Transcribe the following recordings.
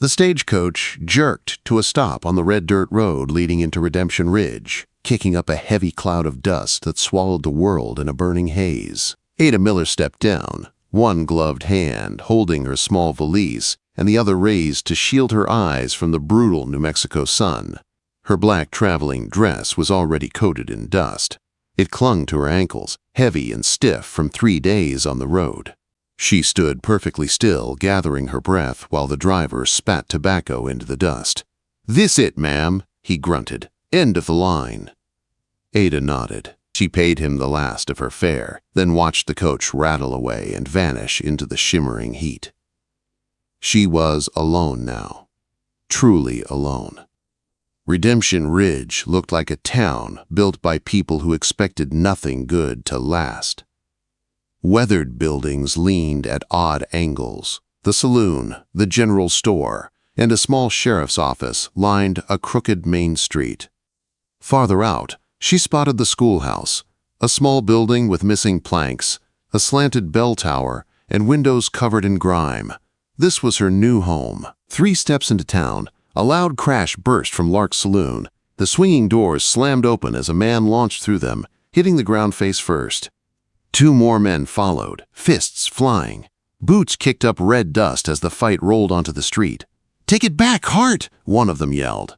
The stagecoach jerked to a stop on the red dirt road leading into Redemption Ridge, kicking up a heavy cloud of dust that swallowed the world in a burning haze. Adah Miller stepped down, one gloved hand holding her small valise and the other raised to shield her eyes from the brutal New Mexico sun. Her black traveling dress was already coated in dust. It clung to her ankles, heavy and stiff from 3 days on the road. She stood perfectly still, gathering her breath while the driver spat tobacco into the dust. "This it, ma'am," he grunted. "End of the line." Adah nodded. She paid him the last of her fare, then watched the coach rattle away and vanish into the shimmering heat. She was alone now. Truly alone. Redemption Ridge looked like a town built by people who expected nothing good to last. Weathered buildings leaned at odd angles. The saloon, the general store, and a small sheriff's office lined a crooked main street. Farther out, she spotted the schoolhouse, a small building with missing planks, a slanted bell tower, and windows covered in grime. This was her new home. 3 steps into town, a loud crash burst from Lark's saloon. The swinging doors slammed open as a man launched through them, hitting the ground face first. 2 more men followed, fists flying. Boots kicked up red dust as the fight rolled onto the street. "Take it back, Hart!" one of them yelled.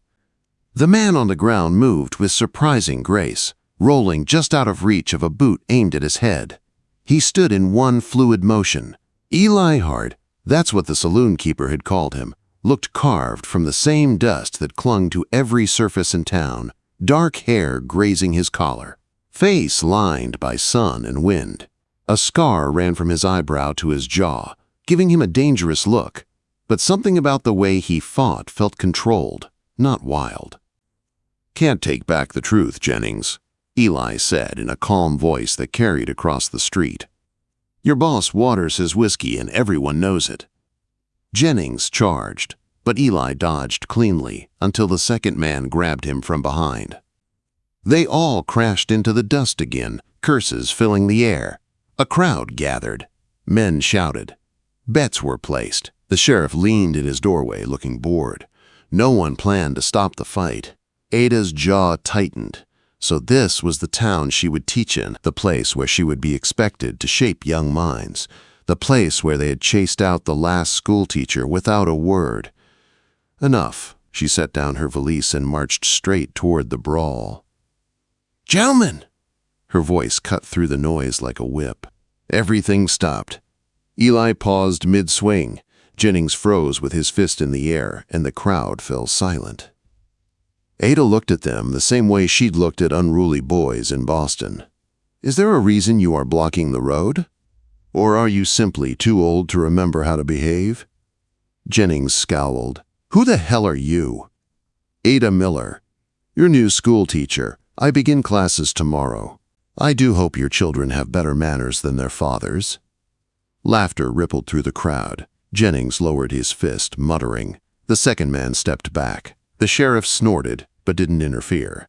The man on the ground moved with surprising grace, rolling just out of reach of a boot aimed at his head. He stood in one fluid motion. Eli Hart, that's what the saloon keeper had called him, looked carved from the same dust that clung to every surface in town, dark hair grazing his collar. Face lined by sun and wind. A scar ran from his eyebrow to his jaw, giving him a dangerous look. But something about the way he fought felt controlled, not wild. "Can't take back the truth, Jennings," Eli said in a calm voice that carried across the street. "Your boss waters his whiskey and everyone knows it." Jennings charged, but Eli dodged cleanly until the second man grabbed him from behind. They all crashed into the dust again, curses filling the air. A crowd gathered. Men shouted. Bets were placed. The sheriff leaned in his doorway, looking bored. No one planned to stop the fight. Adah's jaw tightened. So this was the town she would teach in, the place where she would be expected to shape young minds, the place where they had chased out the last schoolteacher without a word. Enough. She set down her valise and marched straight toward the brawl. "Gentlemen!" Her voice cut through the noise like a whip. Everything stopped. Eli paused mid-swing. Jennings froze with his fist in the air, and the crowd fell silent. Adah looked at them the same way she'd looked at unruly boys in Boston. "Is there a reason you are blocking the road? Or are you simply too old to remember how to behave?" Jennings scowled. "Who the hell are you?" "Adah Miller, your new school teacher. I begin classes tomorrow. I do hope your children have better manners than their fathers." Laughter rippled through the crowd. Jennings lowered his fist, muttering. The second man stepped back. The sheriff snorted, but didn't interfere.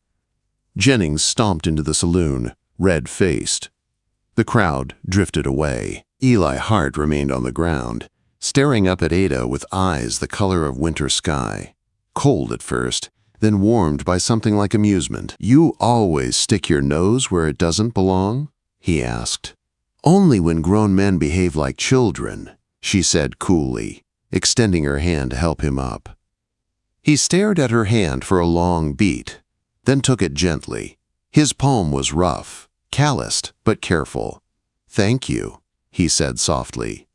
Jennings stomped into the saloon, red-faced. The crowd drifted away. Eli Hart remained on the ground, staring up at Adah with eyes the color of winter sky. Cold at first, then warmed by something like amusement. "You always stick your nose where it doesn't belong?" he asked. "Only when grown men behave like children," she said coolly, extending her hand to help him up. He stared at her hand for a long beat, then took it gently. His palm was rough, calloused, but careful. "Thank you," he said softly.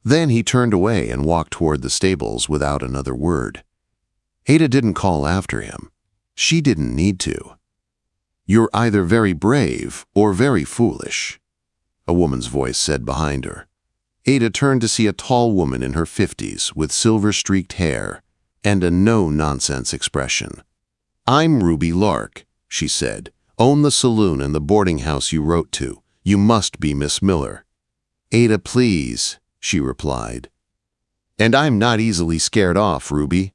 Then he turned away and walked toward the stables without another word. Adah didn't call after him. She didn't need to. "You're either very brave or very foolish," a woman's voice said behind her. Adah turned to see a tall woman in her 50s with silver-streaked hair and a no-nonsense expression. "I'm Ruby Lark," she said. "Own the saloon and the boarding house you wrote to. You must be Miss Miller." "Adah, please," she replied. "And I'm not easily scared off, Ruby."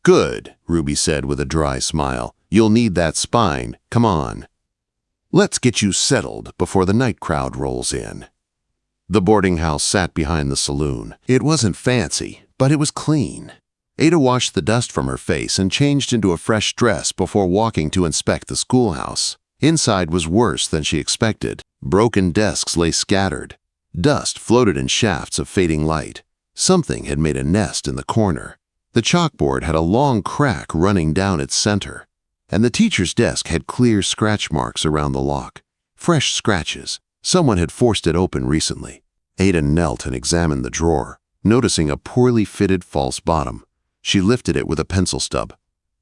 "Good," Ruby said with a dry smile. "You'll need that spine. Come on. Let's get you settled before the night crowd rolls in." The boarding house sat behind the saloon. It wasn't fancy, but it was clean. Adah washed the dust from her face and changed into a fresh dress before walking to inspect the schoolhouse. Inside was worse than she expected. Broken desks lay scattered. Dust floated in shafts of fading light. Something had made a nest in the corner. The chalkboard had a long crack running down its center, and the teacher's desk had clear scratch marks around the lock. Fresh scratches. Someone had forced it open recently. Adah knelt and examined the drawer, noticing a poorly fitted false bottom. She lifted it with a pencil stub.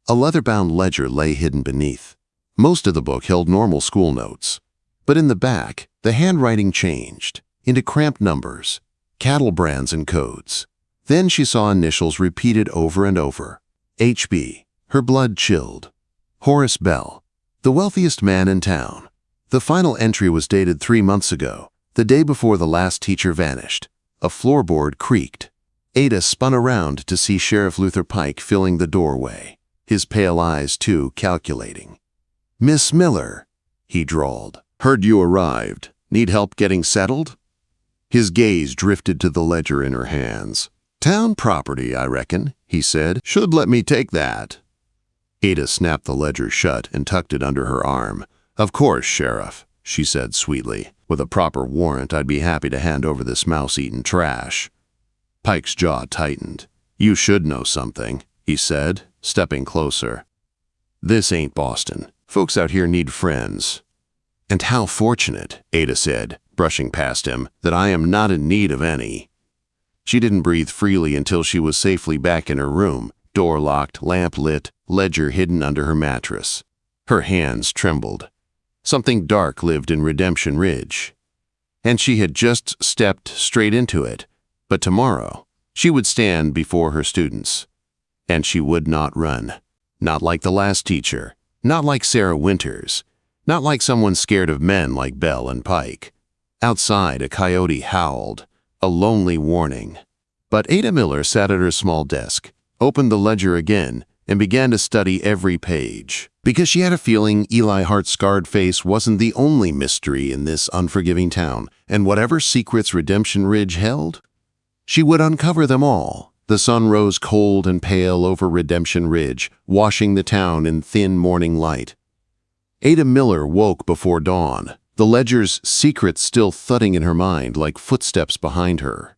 A leather-bound ledger lay hidden beneath. Most of the book held normal school notes, but in the back, the handwriting changed into cramped numbers, cattle brands and codes. Then she saw initials repeated over and over. HB. Her blood chilled. Horus Bell, the wealthiest man in town. The final entry was dated 3 months ago, the day before the last teacher vanished. A floorboard creaked. Adah spun around to see Sheriff Luther Pike filling the doorway, his pale eyes, too, calculating. "Miss Miller," he drawled. "Heard you arrived. Need help getting settled?" His gaze drifted to the ledger in her hands. "Town property, I reckon," he said. "Should let me take that." Adah snapped the ledger shut and tucked it under her arm. "Of course, Sheriff," she said sweetly. "With a proper warrant, I'd be happy to hand over this mouse-eaten trash." Pike's jaw tightened. "You should know something," he said, stepping closer. "This ain't Boston. Folks out here need friends." "And how fortunate," Adah said, brushing past him, "that I am not in need of any." She didn't breathe freely until she was safely back in her room, door locked, lamp lit, ledger hidden under her mattress. Her hands trembled. Something dark lived in Redemption Ridge, and she had just stepped straight into it. But tomorrow, she would stand before her students, and she would not run. Not like the last teacher, not like Sarah Winters, not like someone scared of men like Bell and Pike. Outside, a coyote howled, a lonely warning. But Adah Miller sat at her small desk, opened the ledger again, and began to study every page, because she had a feeling Eli Hart's scarred face wasn't the only mystery in this unforgiving town, and whatever secrets Redemption Ridge held, she would uncover them all. The sun rose cold and pale over Redemption Ridge, washing the town in thin morning light. Adah Miller woke before dawn, the ledger's secrets still thudding in her mind like footsteps behind her.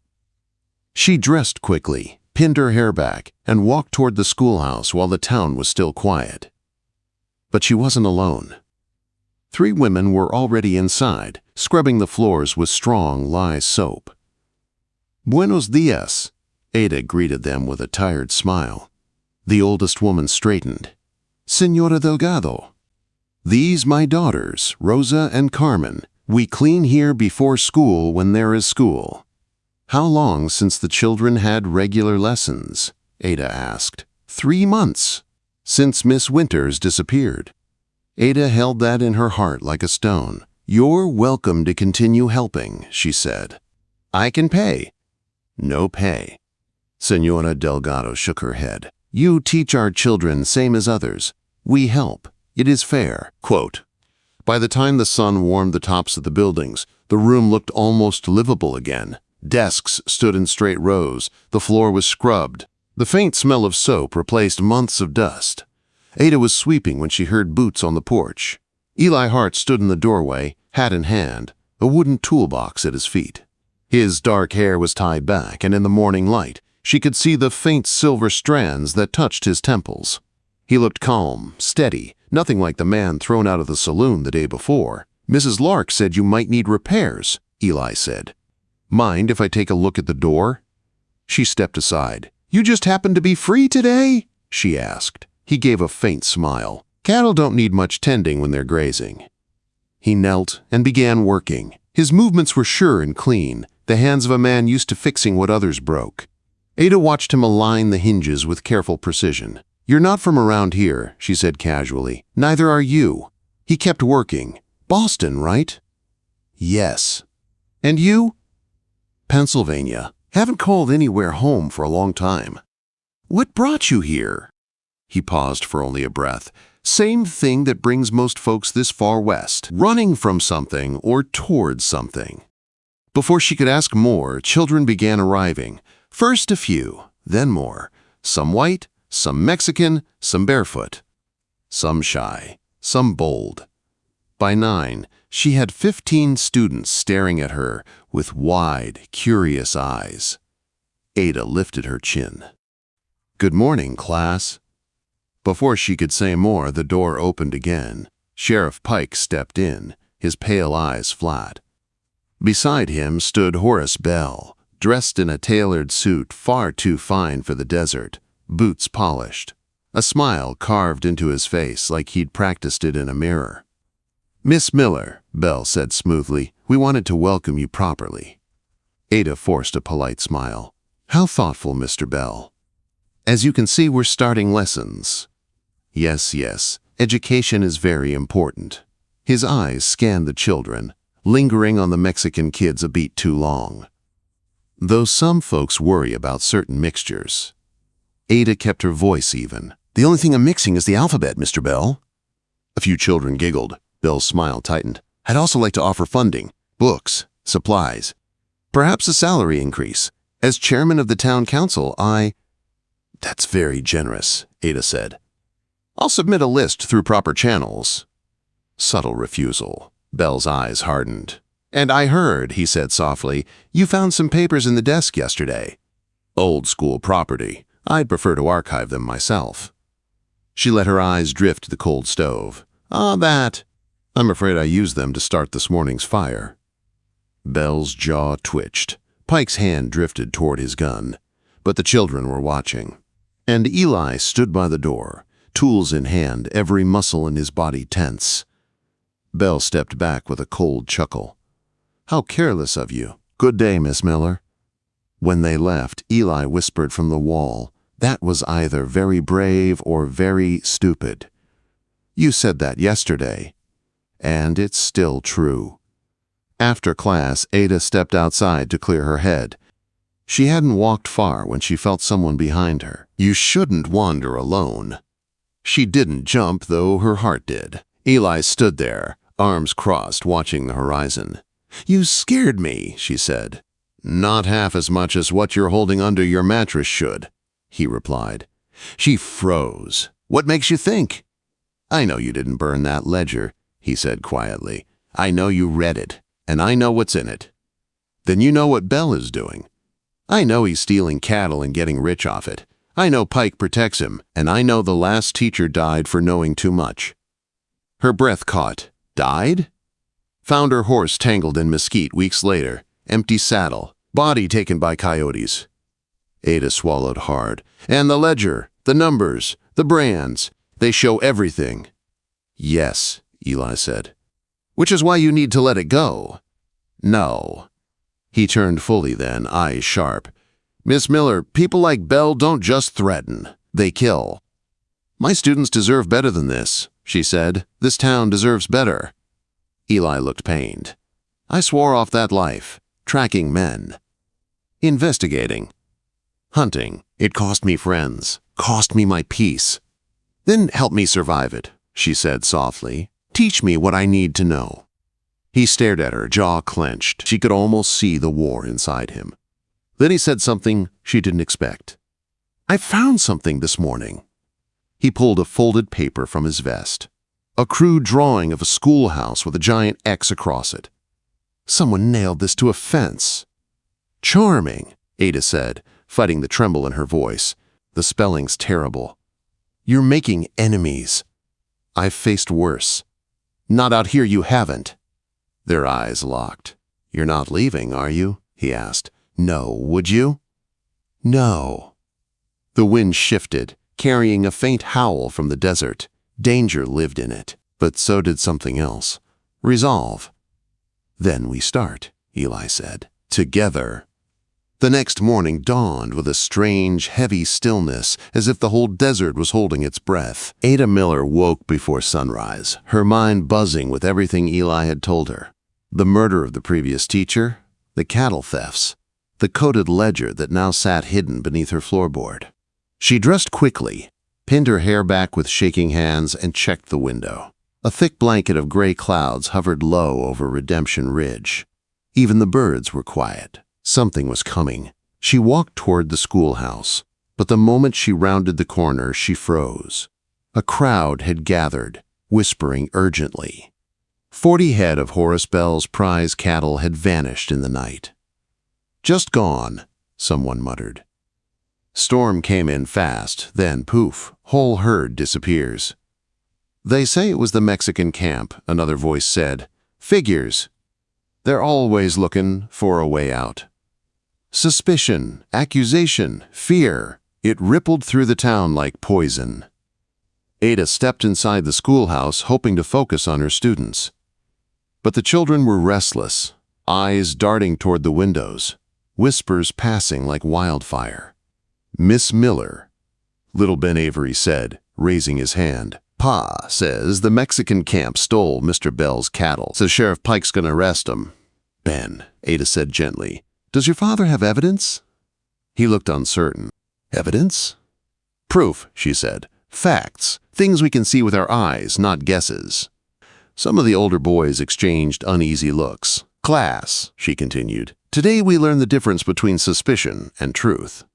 She dressed quickly, pinned her hair back, and walked toward the schoolhouse while the town was still quiet. But she wasn't alone. 3 women were already inside, scrubbing the floors with strong lye soap. "Buenos dias," Adah greeted them with a tired smile. The oldest woman straightened. "Señora Delgado. These my daughters, Rosa and Carmen. We clean here before school when there is school." "How long since the children had regular lessons?" Adah asked. 3 months. Since Miss Winters disappeared." Adah held that in her heart like a stone. "You're welcome to continue helping," she said. "I can pay." "No pay." Señora Delgado shook her head. "You teach our children same as others. We help. It is fair." Quote, "By the time the sun warmed the tops of the buildings, the room looked almost livable again. Desks stood in straight rows. The floor was scrubbed. The faint smell of soap replaced months of dust. Adah was sweeping when she heard boots on the porch. Eli Hart stood in the doorway, hat in hand, a wooden toolbox at his feet. His dark hair was tied back, and in the morning light, she could see the faint silver strands that touched his temples. He looked calm, steady, nothing like the man thrown out of the saloon the day before. "Mrs. Lark said you might need repairs," Eli said. "Mind if I take a look at the door?" She stepped aside. "You just happen to be free today?" she asked. He gave a faint smile. "Cattle don't need much tending when they're grazing." He knelt and began working. His movements were sure and clean, the hands of a man used to fixing what others broke. Adah watched him align the hinges with careful precision. "You're not from around here," she said casually. "Neither are you." He kept working. "Boston, right?" "Yes." "And you?" "Pennsylvania. Haven't called anywhere home for a long time." "What brought you here?" He paused for only a breath. "Same thing that brings most folks this far west, running from something or towards something." Before she could ask more, children began arriving. First a few, then more. Some white, some Mexican, some barefoot. Some shy, some bold. By 9, she had 15 students staring at her with wide, curious eyes. Adah lifted her chin. "Good morning, class." Before she could say more, the door opened again. Sheriff Pike stepped in, his pale eyes flat. Beside him stood Horus Bell, dressed in a tailored suit far too fine for the desert, boots polished. A smile carved into his face like he'd practiced it in a mirror. "Miss Miller," Bell said smoothly, "we wanted to welcome you properly." Adah forced a polite smile. "How thoughtful, Mr. Bell. As you can see, we're starting lessons." Yes, education is very important." His eyes scanned the children, lingering on the Mexican kids a beat too long. "Though some folks worry about certain mixtures." Adah kept her voice even. "The only thing I'm mixing is the alphabet, Mr. Bell." A few children giggled. Bell's smile tightened. "I'd also like to offer funding, books, supplies. Perhaps a salary increase. As chairman of the town council, That's very generous," Adah said. "I'll submit a list through proper channels." Subtle refusal. Bell's eyes hardened. "And I heard," he said softly, "you found some papers in the desk yesterday." "Old school property. I'd prefer to archive them myself." She let her eyes drift to the cold stove. That. I'm afraid I used them to start this morning's fire." Bell's jaw twitched. Pike's hand drifted toward his gun, but the children were watching. And Eli stood by the door, tools in hand, every muscle in his body tense. Bell stepped back with a cold chuckle. "How careless of you. Good day, Miss Miller." When they left, Eli whispered from the wall, "That was either very brave or very stupid. You said that yesterday, and it's still true." After class, Adah stepped outside to clear her head. She hadn't walked far when she felt someone behind her. "You shouldn't wander alone." She didn't jump, though her heart did. Eli stood there, arms crossed, watching the horizon. "You scared me," she said. "Not half as much as what you're holding under your mattress should," he replied. She froze. "What makes you think?" "I know you didn't burn that ledger," he said quietly. "I know you read it, and I know what's in it." "Then you know what Bell is doing." "I know he's stealing cattle and getting rich off it. I know Pike protects him, and I know the last teacher died for knowing too much." Her breath caught. "Died?" "Found her horse tangled in mesquite weeks later. Empty saddle. Body taken by coyotes." Adah swallowed hard. "And the ledger, the numbers, the brands. They show everything." "Yes," Eli said. "Which is why you need to let it go." "No." He turned fully then, eyes sharp. "Miss Miller, people like Bell don't just threaten. They kill." "My students deserve better than this," she said. "This town deserves better." Eli looked pained. "I swore off that life. Tracking men. Investigating. Hunting. It cost me friends. Cost me my peace. Then help me survive it," she said softly. "Teach me what I need to know." He stared at her, jaw clenched. She could almost see the war inside him. Then he said something she didn't expect. "I found something this morning." He pulled a folded paper from his vest. A crude drawing of a schoolhouse with a giant X across it. "Someone nailed this to a fence." "Charming," Adah said, fighting the tremble in her voice. "The spelling's terrible. You're making enemies." "I've faced worse." "Not out here, you haven't." Their eyes locked. "You're not leaving, are you?" he asked. "No, would you?" "No." The wind shifted, carrying a faint howl from the desert. Danger lived in it, but so did something else. Resolve. "Then we start," Eli said. "Together." The next morning dawned with a strange, heavy stillness, as if the whole desert was holding its breath. Adah Miller woke before sunrise, her mind buzzing with everything Eli had told her. The murder of the previous teacher, the cattle thefts, the coded ledger that now sat hidden beneath her floorboard. She dressed quickly, pinned her hair back with shaking hands, and checked the window. A thick blanket of gray clouds hovered low over Redemption Ridge. Even the birds were quiet. Something was coming. She walked toward the schoolhouse. But the moment she rounded the corner, she froze. A crowd had gathered, whispering urgently. 40 head of Horus Bell's prize cattle had vanished in the night. "Just gone," someone muttered. Storm came in fast, then poof, whole herd disappears. "They say it was the Mexican camp," another voice said. "Figures. They're always looking for a way out." Suspicion, accusation, fear. It rippled through the town like poison. Adah stepped inside the schoolhouse, hoping to focus on her students. But the children were restless, eyes darting toward the windows, whispers passing like wildfire. "Miss Miller," little Ben Avery said, raising his hand. "Pa says the Mexican camp stole Mr. Bell's cattle. Says Sheriff Pike's gonna arrest him." "Ben," Adah said gently, "does your father have evidence?" He looked uncertain. "Evidence?" "Proof," she said. "Facts. Things we can see with our eyes, not guesses." Some of the older boys exchanged uneasy looks. "Class," she continued, "today we learn the difference between suspicion and truth."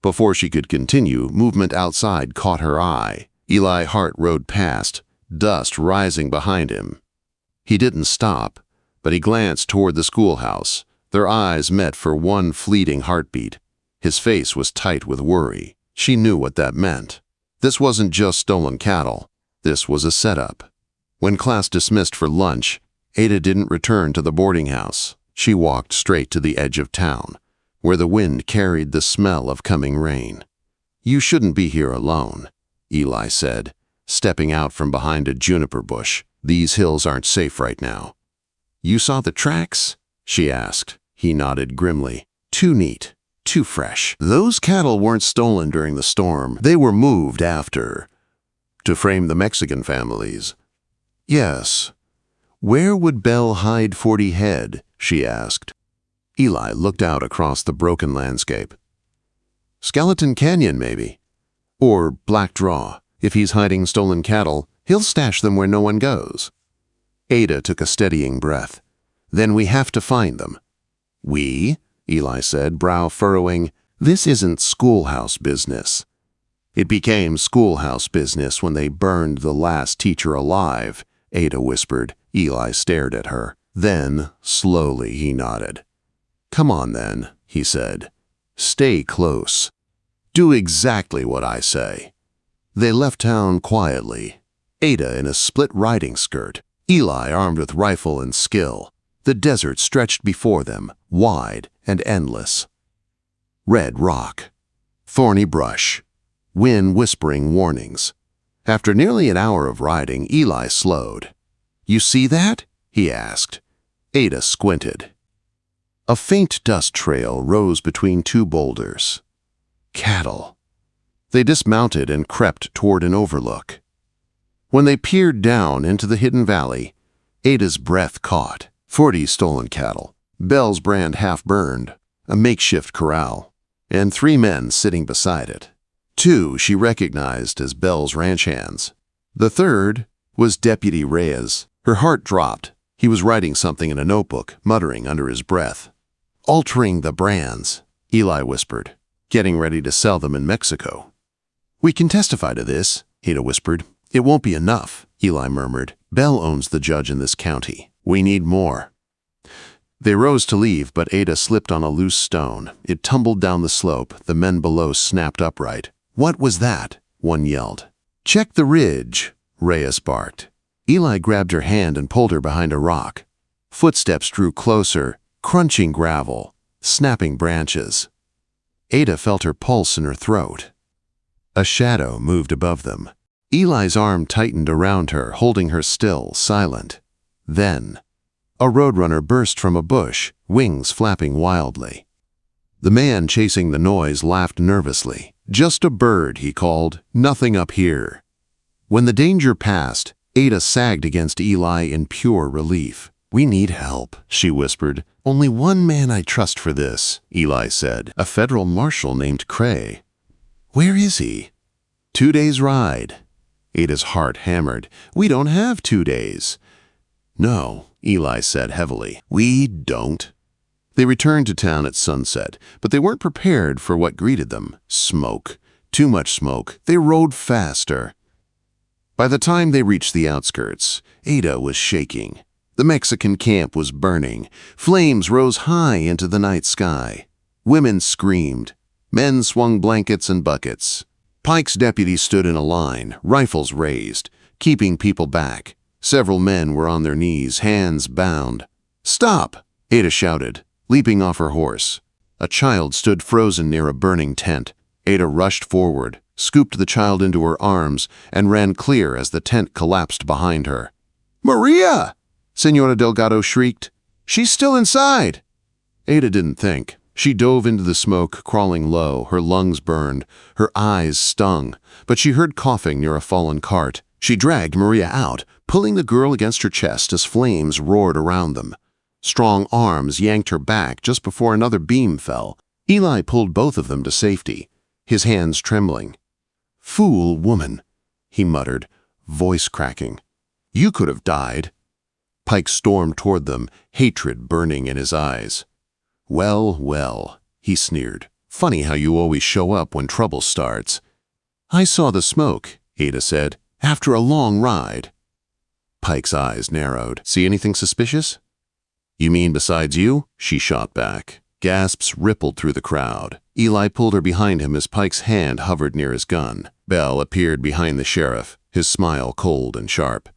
Before she could continue, movement outside caught her eye. Eli Hart rode past, dust rising behind him. He didn't stop, but he glanced toward the schoolhouse. Their eyes met for one fleeting heartbeat. His face was tight with worry. She knew what that meant. This wasn't just stolen cattle. This was a setup. When class dismissed for lunch, Adah didn't return to the boarding house. She walked straight to the edge of town, where the wind carried the smell of coming rain. "You shouldn't be here alone," Eli said, stepping out from behind a juniper bush. "These hills aren't safe right now." "You saw the tracks?" she asked. He nodded grimly. "Too neat. Too fresh. Those cattle weren't stolen during the storm. They were moved after. To frame the Mexican families." "Yes. Where would Bell hide 40 head?" she asked. Eli looked out across the broken landscape. "Skeleton Canyon, maybe. Or Black Draw. If he's hiding stolen cattle, he'll stash them where no one goes." Adah took a steadying breath. "Then we have to find them." "We?" Eli said, brow furrowing. "This isn't schoolhouse business." "It became schoolhouse business when they burned the last teacher alive," Adah whispered. Eli stared at her. Then, slowly, he nodded. "Come on, then," he said. "Stay close. Do exactly what I say." They left town quietly, Adah in a split riding skirt, Eli armed with rifle and skill. The desert stretched before them, wide and endless. Red rock, thorny brush, wind whispering warnings. After nearly an hour of riding, Eli slowed. "You see that?" he asked. Adah squinted. A faint dust trail rose between two boulders. Cattle. They dismounted and crept toward an overlook. When they peered down into the hidden valley, Adah's breath caught. 40 stolen cattle, Bell's brand half-burned, a makeshift corral, and 3 men sitting beside it. 2 she recognized as Bell's ranch hands. The third was Deputy Reyes. Her heart dropped. He was writing something in a notebook, muttering under his breath. "Altering the brands," Eli whispered, "getting ready to sell them in Mexico." "We can testify to this," Adah whispered. "It won't be enough," Eli murmured. "Bell owns the judge in this county. We need more." They rose to leave, but Adah slipped on a loose stone. It tumbled down the slope. The men below snapped upright. "What was that?" one yelled. "Check the ridge," Reyes barked. Eli grabbed her hand and pulled her behind a rock. Footsteps drew closer, crunching gravel, snapping branches. Adah felt her pulse in her throat. A shadow moved above them. Eli's arm tightened around her, holding her still, silent. Then, a roadrunner burst from a bush, wings flapping wildly. The man chasing the noise laughed nervously. "Just a bird," he called. "Nothing up here." When the danger passed, Adah sagged against Eli in pure relief. "We need help," she whispered. "Only one man I trust for this," Eli said. "A federal marshal named Cray." "Where is he?" 2 days' ride. Adah's heart hammered. "We don't have 2 days." "No," Eli said heavily. "We don't." They returned to town at sunset, but they weren't prepared for what greeted them. Smoke. Too much smoke. They rode faster. By the time they reached the outskirts, Adah was shaking. The Mexican camp was burning. Flames rose high into the night sky. Women screamed. Men swung blankets and buckets. Pike's deputies stood in a line, rifles raised, keeping people back. Several men were on their knees, hands bound. "Stop!" Adah shouted, leaping off her horse. A child stood frozen near a burning tent. Adah rushed forward, scooped the child into her arms, and ran clear as the tent collapsed behind her. "Maria!" Senora Delgado shrieked. "She's still inside!" Adah didn't think. She dove into the smoke, crawling low, her lungs burned, her eyes stung, but she heard coughing near a fallen cart. She dragged Maria out, pulling the girl against her chest as flames roared around them. Strong arms yanked her back just before another beam fell. Eli pulled both of them to safety, his hands trembling. "Fool woman," he muttered, voice cracking. "You could have died." Pike stormed toward them, hatred burning in his eyes. "Well, well," he sneered. "Funny how you always show up when trouble starts." "I saw the smoke," Adah said, "after a long ride." Pike's eyes narrowed. "See anything suspicious?" "You mean besides you?" she shot back. Gasps rippled through the crowd. Eli pulled her behind him as Pike's hand hovered near his gun. Bell appeared behind the sheriff, his smile cold and sharp.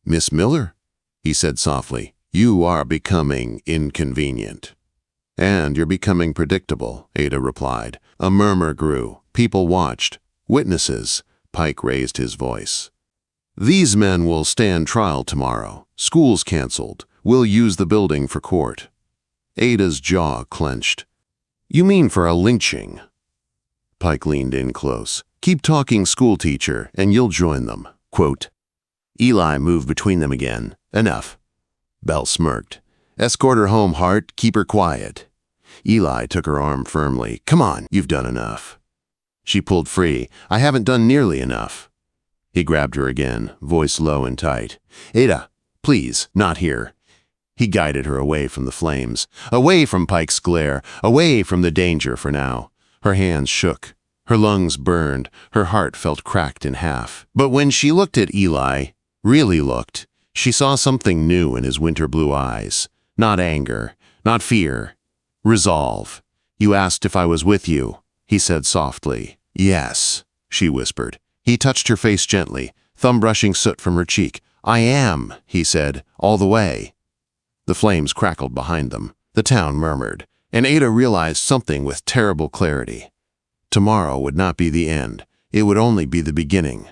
"Miss Miller," he said softly, "you are becoming inconvenient." "And you're becoming predictable," Adah replied. A murmur grew. People watched. "Witnesses," Pike raised his voice. "These men will stand trial tomorrow. School's canceled. We'll use the building for court." Adah's jaw clenched. "You mean for a lynching?" Pike leaned in close. "Keep talking, schoolteacher, and you'll join them." Quote. Eli moved between them again. "Enough." Bell smirked. "Escort her home, Hart. Keep her quiet." Eli took her arm firmly. "Come on, you've done enough." She pulled free. "I haven't done nearly enough." He grabbed her again, voice low and tight. "Adah, please, not here." He guided her away from the flames, away from Pike's glare, away from the danger for now. Her hands shook. Her lungs burned. Her heart felt cracked in half. But when she looked at Eli, really looked, she saw something new in his winter blue eyes. Not anger, not fear. Resolve. "You asked if I was with you," he said softly. "Yes," she whispered. He touched her face gently, thumb brushing soot from her cheek. "I am," he said, "all the way." The flames crackled behind them. The town murmured, and Adah realized something with terrible clarity. Tomorrow would not be the end. It would only be the beginning.